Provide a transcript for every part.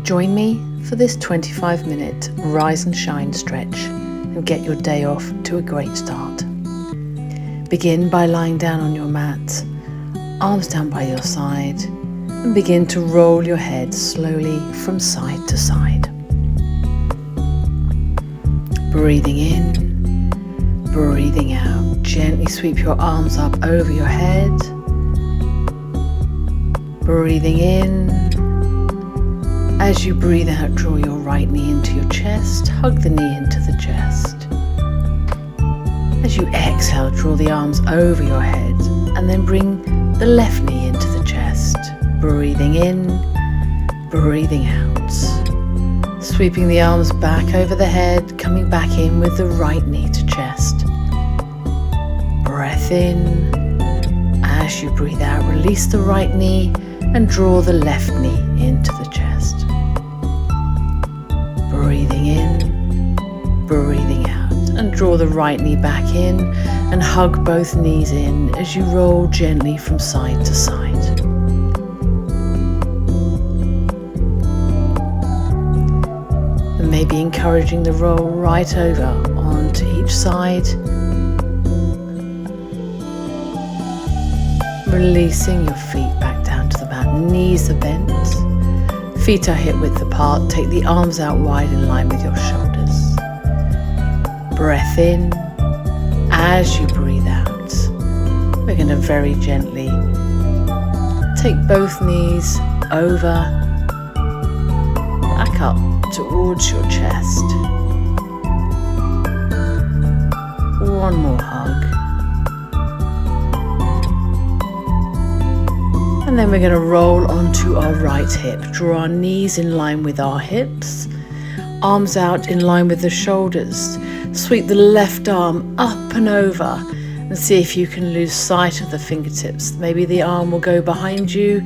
Join me for this 25-minute rise and shine stretch and get your day off to a great start. Begin by lying down on your mat, arms down by your side, and begin to roll your head slowly from side to side. Breathing in, breathing out. Gently sweep your arms up over your head. Breathing in. As you breathe out, draw your right knee into your chest. Hug the knee into the chest. As you exhale, draw the arms over your head and then bring the left knee into the chest. Breathing in, breathing out. Sweeping the arms back over the head, coming back in with the right knee to chest. Breath in. As you breathe out, release the right knee and draw the left knee into the chest. Breathing in, breathing out, and draw the right knee back in and hug both knees in as you roll gently from side to side. And maybe encouraging the roll right over onto each side. Releasing your feet back down to the mat, knees are bent, feet are hip width apart. Take the arms out wide in line with your shoulders. Breath in. As you breathe out, we're going to very gently take both knees over, back up towards your chest. One more hug. And then we're going to roll onto our right hip. Draw our knees in line with our hips. Arms out in line with the shoulders. Sweep the left arm up and over and see if you can lose sight of the fingertips. Maybe the arm will go behind you.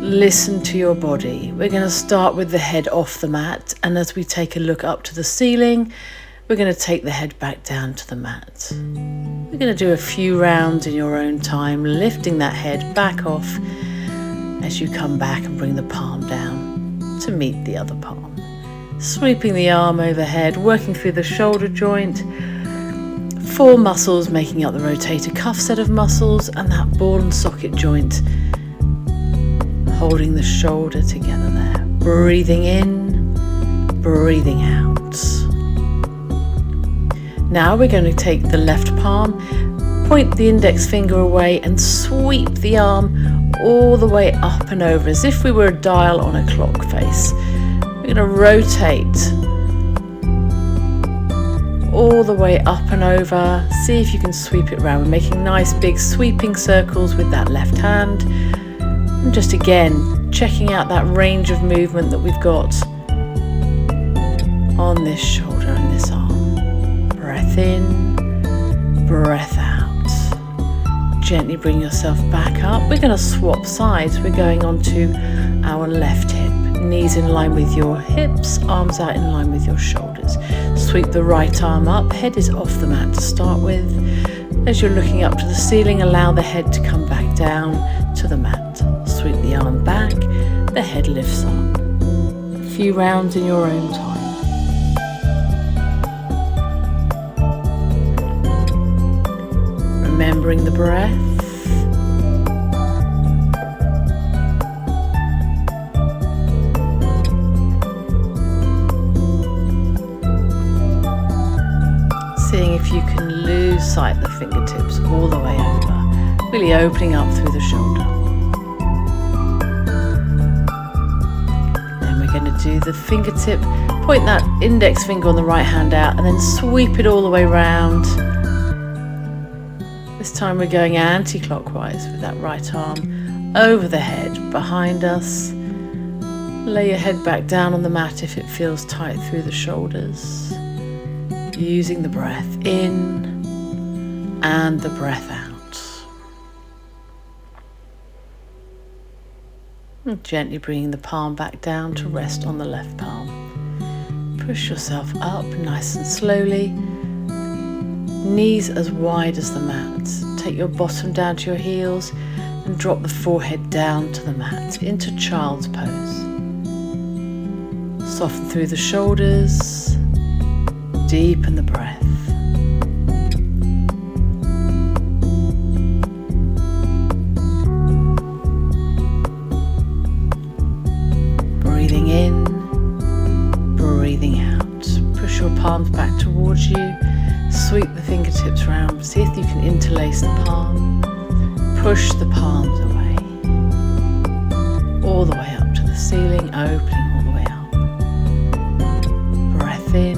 Listen to your body. We're going to start with the head off the mat, and as we take a look up to the ceiling, we're going to take the head back down to the mat. We're going to do a few rounds in your own time, lifting that head back off as you come back and bring the palm down to meet the other palm. Sweeping the arm overhead, working through the shoulder joint, 4 muscles making up the rotator cuff set of muscles, and that ball and socket joint holding the shoulder together there. Breathing in, breathing out. Now we're going to take the left palm, point the index finger away and sweep the arm all the way up and over as if we were a dial on a clock face. We're going to rotate all the way up and over. See if you can sweep it around. We're making nice big sweeping circles with that left hand. And just again, checking out that range of movement that we've got on this shoulder and this arm. Breath in, breath out. Gently bring yourself back up. We're going to swap sides. We're going on to our left hip. Knees in line with your hips, arms out in line with your shoulders. Sweep the right arm up, head is off the mat to start with. As you're looking up to the ceiling, allow the head to come back down to the mat. Sweep the arm back, the head lifts up. A few rounds in your own time. Remembering the breath. Seeing if you can lose sight of the fingertips all the way over, really opening up through the shoulder. Then we're going to do the fingertip, point that index finger on the right hand out and then sweep it all the way round. This time we're going anti-clockwise with that right arm over the head, behind us. Lay your head back down on the mat if it feels tight through the shoulders. Using the breath in and the breath out. And gently bringing the palm back down to rest on the left palm. Push yourself up nice and slowly. Knees as wide as the mat. Take your bottom down to your heels and drop the forehead down to the mat into child's pose. Soften through the shoulders. Deepen the breath. Breathing in, breathing out. Push your palms back towards you. Sweep the fingertips round. See if you can interlace the palm. Push the palms away. All the way up to the ceiling, opening all the way up. Breath in,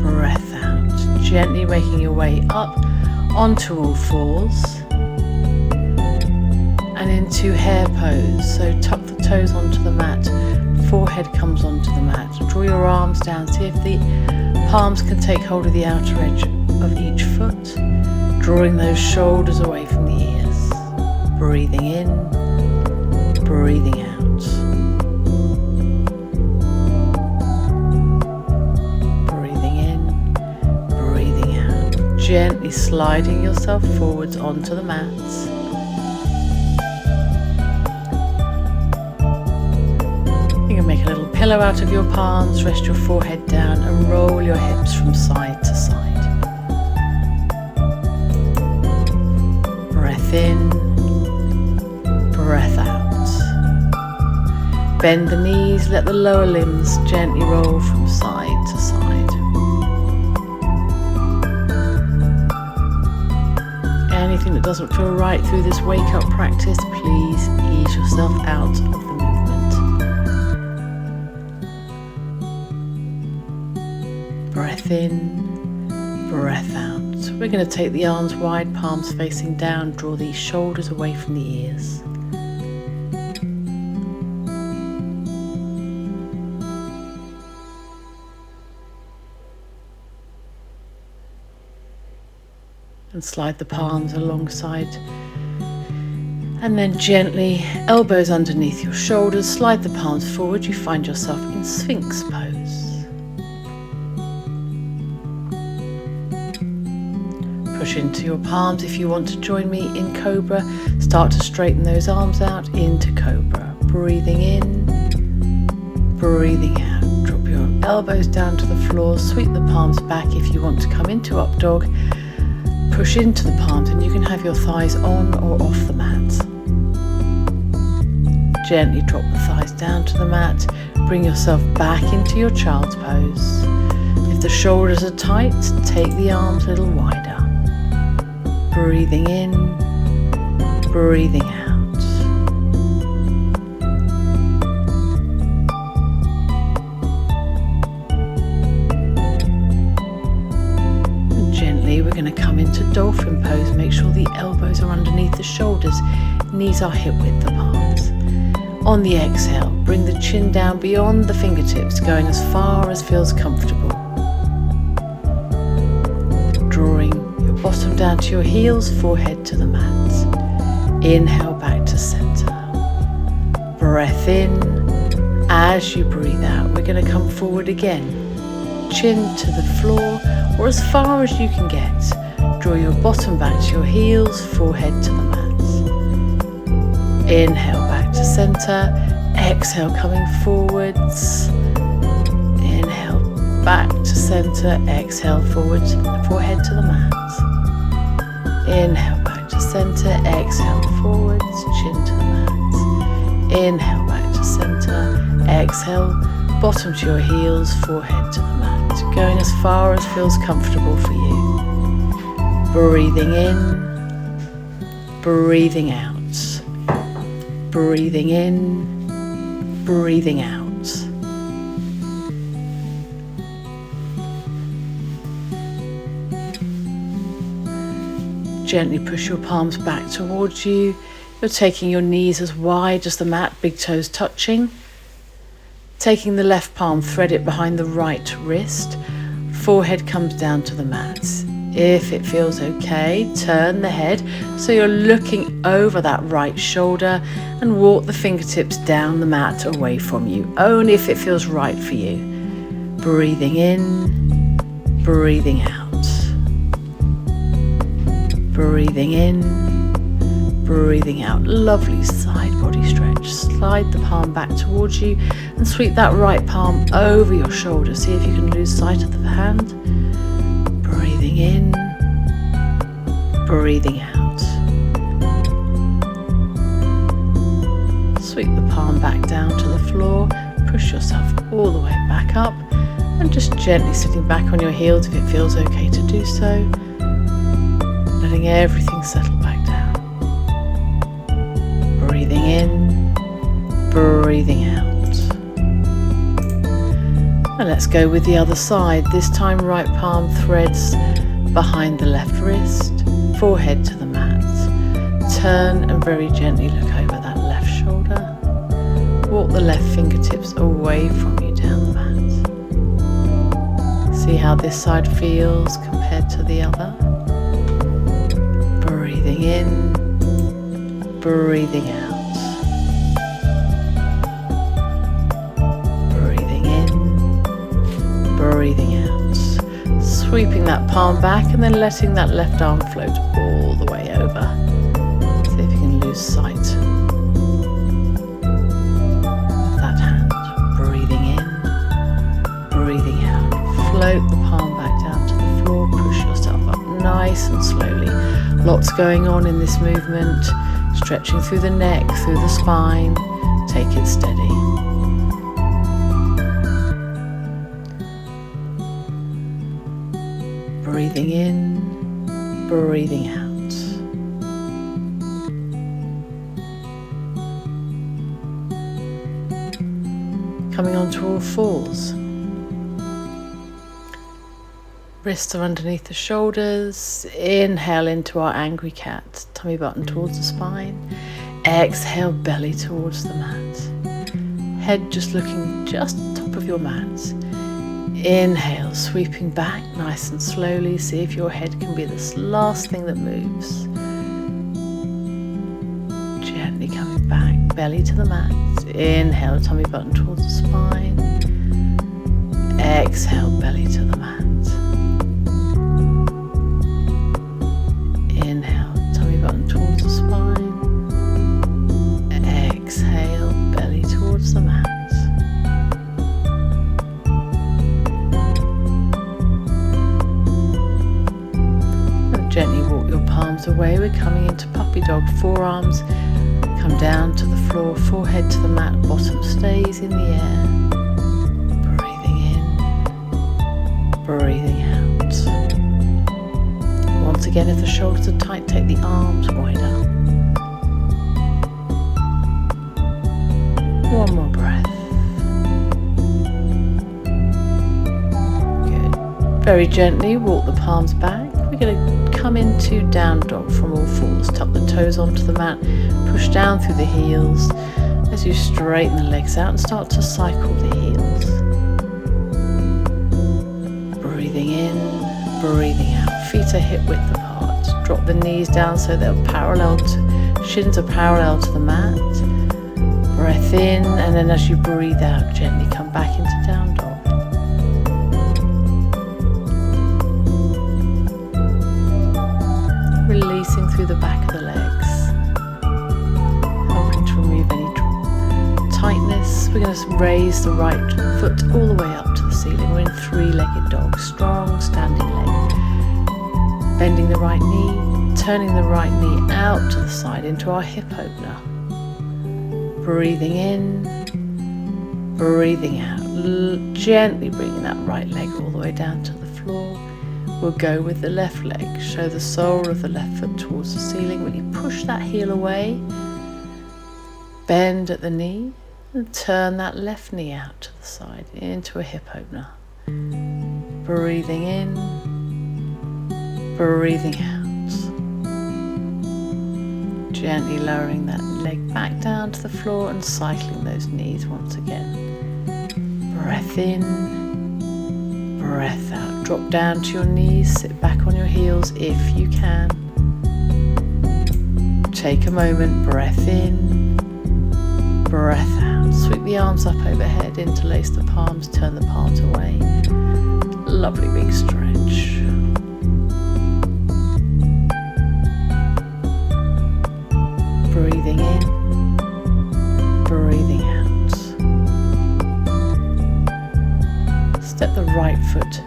breath out. Gently making your way up onto all fours and into hare pose. So tuck the toes onto the mat, forehead comes onto the mat. Draw your arms down, see if the palms can take hold of the outer edge of each foot, drawing those shoulders away from the ears. Breathing in, breathing out. Breathing in, breathing out. Gently sliding yourself forwards onto the mat. Make a little pillow out of your palms, rest your forehead down and roll your hips from side to side. Breath in, breath out. Bend the knees, let the lower limbs gently roll from side to side. Anything that doesn't feel right through this wake-up practice, please ease yourself out of the movement. Breath in, breath out. We're going to take the arms wide, palms facing down, draw these shoulders away from the ears. And slide the palms alongside. And then gently, elbows underneath your shoulders, slide the palms forward. You find yourself in Sphinx pose. Push into your palms if you want to join me in Cobra. Start to straighten those arms out into Cobra. Breathing in, breathing out. Drop your elbows down to the floor. Sweep the palms back if you want to come into Up Dog. Push into the palms and you can have your thighs on or off the mat. Gently drop the thighs down to the mat. Bring yourself back into your child's pose. If the shoulders are tight, take the arms a little wider. Breathing in, breathing out. And gently we're going to come into dolphin pose. Make sure the elbows are underneath the shoulders, knees are hip width apart. On the exhale, bring the chin down beyond the fingertips, going as far as feels comfortable. Drawing bottom down to your heels, forehead to the mat. Inhale back to center. Breath in. As you breathe out, we're going to come forward again. Chin to the floor or as far as you can get. Draw your bottom back to your heels, forehead to the mat. Inhale back to center. Exhale coming forwards. Inhale back to center. Exhale forwards, forehead to the mat. Inhale back to center, exhale forwards, chin to the mat. Inhale back to center, exhale, bottom to your heels, forehead to the mat. Going as far as feels comfortable for you. Breathing in, breathing out. Breathing in, breathing out. Gently push your palms back towards you. You're taking your knees as wide as the mat, big toes touching. Taking the left palm, thread it behind the right wrist. Forehead comes down to the mat. If it feels okay, turn the head so you're looking over that right shoulder and walk the fingertips down the mat away from you, only if it feels right for you. Breathing in, breathing out. Breathing in, Breathing out, lovely side body stretch. Slide the palm back towards you and sweep that right palm over your shoulder. See if you can lose sight of the hand. Breathing in, breathing out. Sweep the palm back down to the floor. Push yourself all the way back up and just gently sitting back on your heels if it feels okay to do so. Letting everything settle back down. Breathing in, breathing out. And let's go with the other side. This time right palm threads behind the left wrist, forehead to the mat. Turn and very gently look over that left shoulder. Walk the left fingertips away from you down the mat. See how this side feels compared to the other. Breathing in, breathing out. Breathing in, breathing out. Sweeping that palm back and then letting that left arm float all the way over. See if you can lose sight of that hand. Breathing in, breathing out. Float the palm back down to the floor. Push yourself up nice and slowly. Lots going on in this movement. Stretching through the neck, through the spine. Take it steady. Breathing in, breathing out. Coming onto all fours. Wrists are underneath the shoulders. Inhale into our angry cat. Tummy button towards the spine. Exhale, belly towards the mat. Head just looking just top of your mat. Inhale, sweeping back nice and slowly. See if your head can be this last thing that moves. Gently coming back, belly to the mat. Inhale, tummy button towards the spine. Exhale, belly to the mat. Inhale, tummy button towards the spine. Exhale, belly towards the mat. And gently walk your palms away. We're coming into puppy dog. Forearms come down to the floor, forehead to the mat, bottom stays in the air. Breathing in, breathing out. Once again, if the shoulders are tight, take the arms wider. One more breath. Good. Very gently walk the palms back. We're going to come into down dog from all fours. Tuck the toes onto the mat. Push down through the heels as you straighten the legs out and start to cycle the heels. Breathing in, breathing out. Feet are hip width apart. Drop the knees down so they're parallel to, shins are parallel to the mat. Breath in, and then as you breathe out, gently come back into down dog. Releasing through the back of the legs. Helping to remove any tightness. We're going to raise the right foot all the way up to the ceiling. We're in three-legged dog. Strong standing leg. Bending the right knee, turning the right knee out to the side into our hip opener. Breathing in, breathing out. Gently bringing that right leg all the way down to the floor. We'll go with the left leg. Show the sole of the left foot towards the ceiling. Really push that heel away. Bend at the knee and turn that left knee out to the side into a hip opener. Breathing in, breathing out. Gently lowering that leg back down to the floor and cycling those knees once again. Breath in, breath out. Drop down to your knees, sit back on your heels if you can. Take a moment, breath in, breath out. Sweep the arms up overhead, interlace the palms, turn the palms away. Lovely big stretch. Step the right foot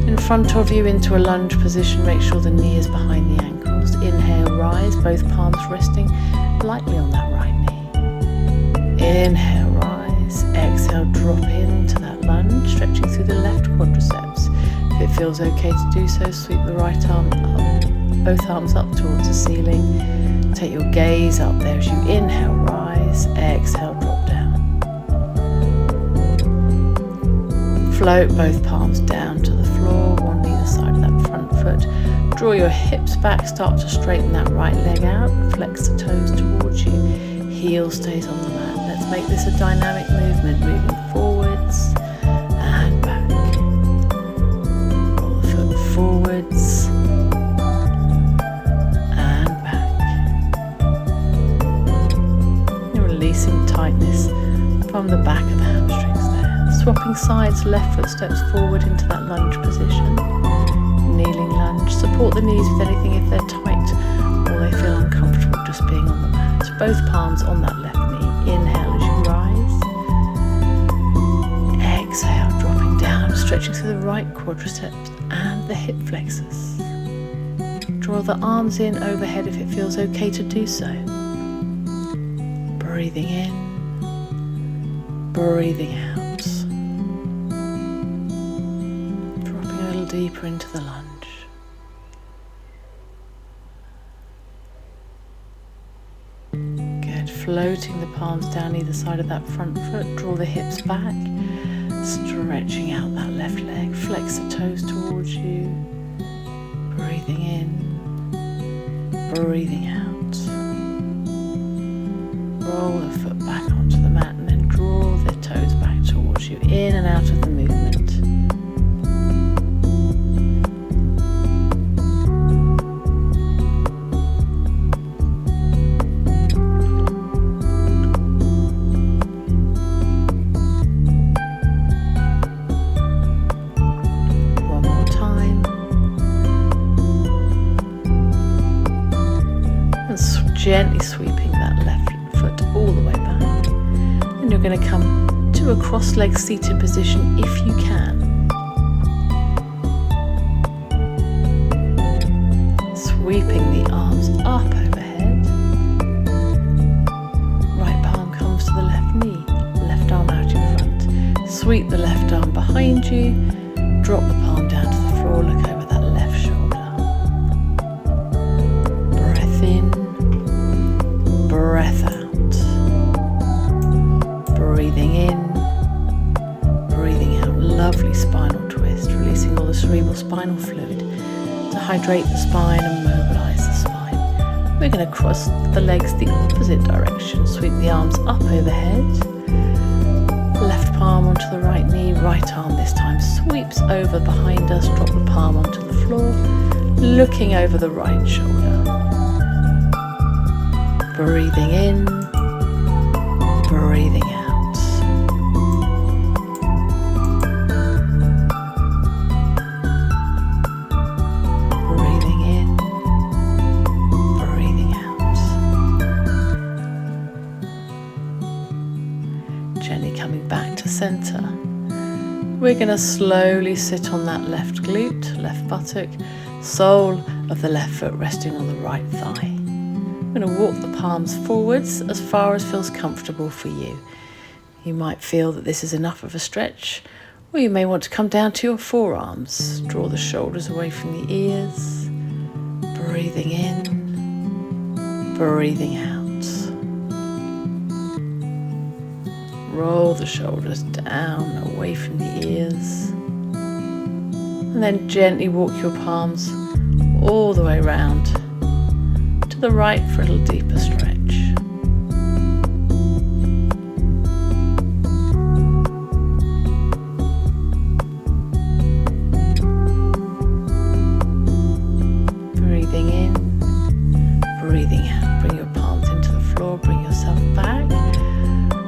in front of you into a lunge position. Make sure the knee is behind the ankles. Inhale, rise, both palms resting lightly on that right knee. Inhale, rise. Exhale, drop into that lunge, stretching through the left quadriceps. If it feels okay to do so, sweep the right arm up, both arms up towards the ceiling. Take your gaze up there as you inhale, rise. Exhale, drop down. Float both palms down to the floor, one either side of that front foot. Draw your hips back, start to straighten that right leg out. Flex the toes towards you. Heel stays on the mat. Let's make this a dynamic movement, moving forwards and back. Roll the foot forwards and back. You're releasing tightness from the back of the hamstrings there. Swapping sides, left foot steps forward into that lunge position. Kneeling lunge. Support the knees with anything if they're tight or they feel uncomfortable just being on the mat. Both palms on that left knee. Inhale as you rise. Exhale, dropping down, stretching through the right quadriceps and the hip flexors. Draw the arms in overhead if it feels okay to do so. Breathing in, breathing out. Deeper into the lunge. Good. Floating the palms down either side of that front foot. Draw the hips back. Stretching out that left leg. Flex the toes towards you. Breathing in. Breathing out. Roll the foot back onto the mat and then draw the toes back towards you. In and out of the movement. Gently sweeping that left foot all the way back. And you're going to come to a cross-legged seated position if you can. Sweeping the arms up overhead. Right palm comes to the left knee, left arm out in front. Sweep the left arm behind you. Drop the palm down to the floor, look over that left shoulder. Breath in. Breath out. Breathing in, breathing out. Lovely spinal twist, releasing all the cerebral spinal fluid to hydrate the spine and mobilize the spine. We're going to cross the legs the opposite direction. Sweep the arms up overhead. Left palm onto the right knee, right arm this time sweeps over behind us. Drop the palm onto the floor, looking over the right shoulder. Breathing in, breathing out. Breathing in, breathing out. Gently coming back to center. We're going to slowly sit on that left glute, left buttock, sole of the left foot resting on the right thigh. I'm going to walk the palms forwards as far as feels comfortable for you. You might feel that this is enough of a stretch, or you may want to come down to your forearms. Draw the shoulders away from the ears. Breathing in, breathing out. Roll the shoulders down, away from the ears. And then gently walk your palms all the way around to the right for a little deeper stretch. Breathing in, breathing out. Bring your palms into the floor, bring yourself back.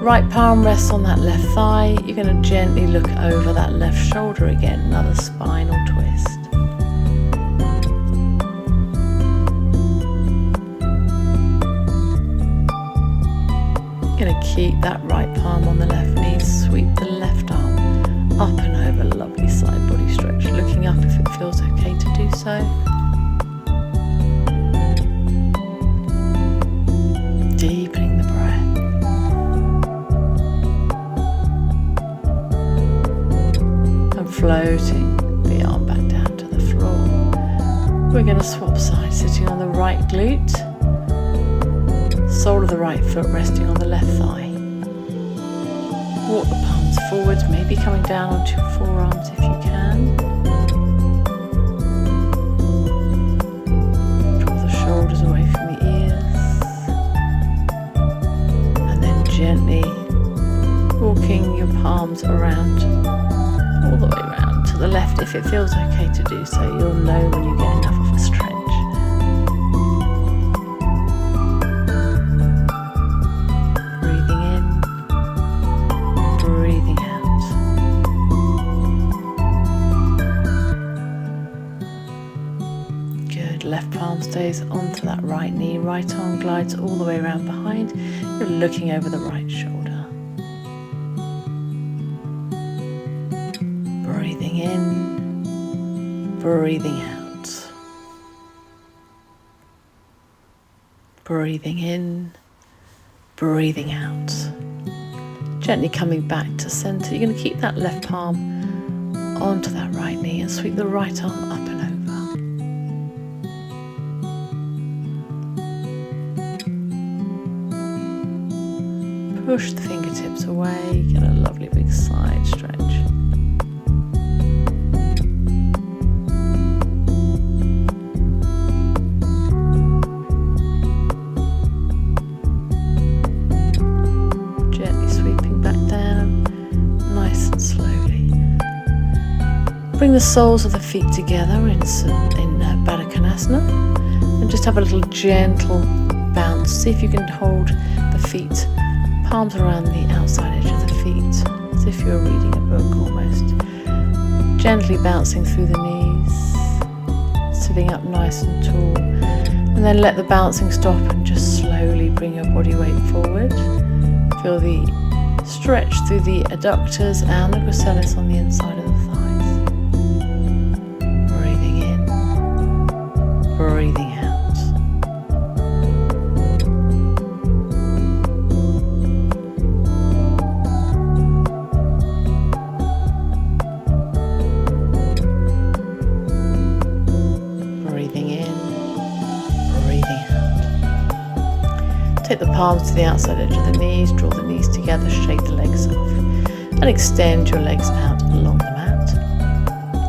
Right palm rests on that left thigh. You're going to gently look over that left shoulder again, another spinal twist. Going to keep that right palm on the left knee, sweep the left arm up and over, lovely. feels okay to do so. Deepening the breath. And floating the arm back down to the floor. We're going to swap sides, sitting on the right glute. Sole of the right foot resting on the left thigh. Walk the palms forwards, maybe coming down onto your forearms if you can. Draw the shoulders away from the ears. And then gently walking your palms around, all the way around to the left if it feels okay to do so. You'll know when you get enough of a stretch. Left palm stays onto that right knee, right arm glides all the way around behind. You're looking over the right shoulder. Breathing in, breathing out. Breathing in, breathing out. Gently coming back to center. You're going to keep that left palm onto that right knee and sweep the right arm up and over. Push the fingertips away, get a lovely big side stretch. Gently sweeping back down, nice and slowly. Bring the soles of the feet together in Baddha Konasana and just have a little gentle bounce. See if you can hold the feet, palms around the outside edge of the feet, as if you're reading a book almost. Gently bouncing through the knees, sitting up nice and tall, and then let the bouncing stop and just slowly bring your body weight forward. Feel the stretch through the adductors and the gracilis on the inside of the thighs. Breathing in, breathing out. Take the palms to the outside edge of the knees, draw the knees together, shake the legs off, and extend your legs out along the mat.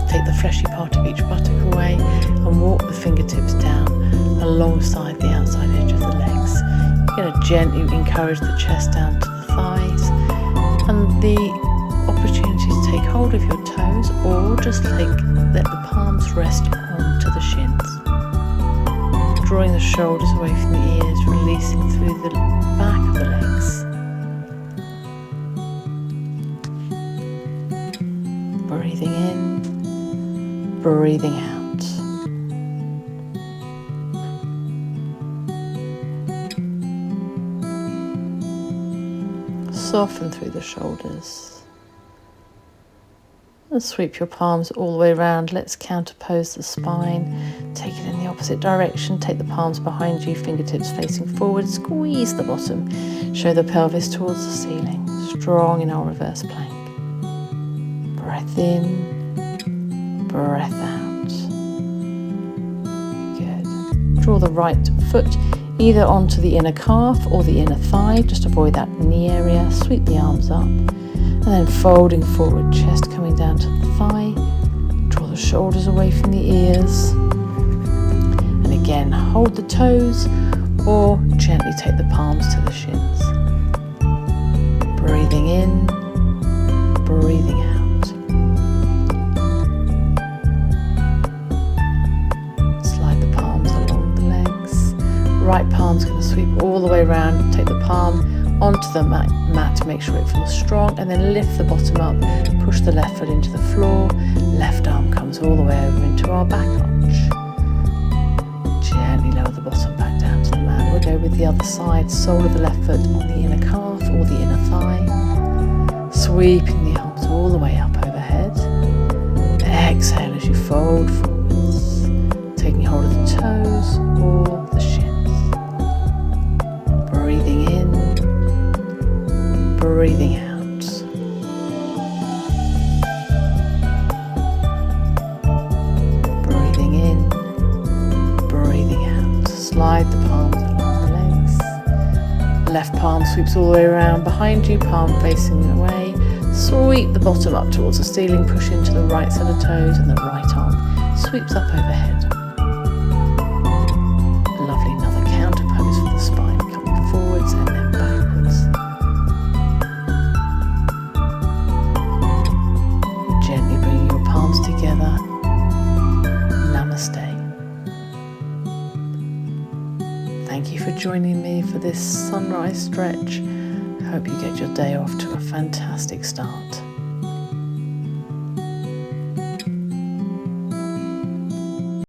Take the fleshy part of each buttock away and walk the fingertips down alongside the outside edge of the legs. You're going to gently encourage the chest down to the thighs and the opportunity to take hold of your toes or just let the palms rest onto the shins. Drawing the shoulders away from the ears, releasing through the back of the legs. Breathing in, breathing out. Soften through the shoulders. And sweep your palms all the way around. Let's counterpose the spine. Take it in the opposite direction. Take the palms behind you, fingertips facing forward. Squeeze the bottom. Show the pelvis towards the ceiling. Strong in our reverse plank. Breath in, breath out. Good. Draw the right foot either onto the inner calf or the inner thigh. Just avoid that knee area. Sweep the arms up. And then folding forward, chest coming down to the thigh. Draw the shoulders away from the ears. And again, hold the toes or gently take the palms to the shins. Breathing in, breathing out. Slide the palms along the legs. Right palm's going to sweep all the way around. Take the palm onto the mat to make sure it feels strong, and then lift the bottom up, push the left foot into the floor, left arm comes all the way over into our back arch. Gently lower the bottom back down to the mat. We'll go with the other side, sole of the left foot on the inner calf or the inner thigh, sweeping the arms all the way up overhead. Exhale as you fold forward. breathing out. Breathing in, breathing out. Slide the palms along the legs. Left palm sweeps all the way around behind you, palm facing away. Sweep the bottom up towards the ceiling, push into the right set of toes, and the right arm sweeps up overhead. Lovely, another counter pose for the spine, coming forwards and then backwards. Gently bringing your palms together. Namaste. Thank you for joining me for this sunrise stretch. I hope you get your day off to a fantastic start.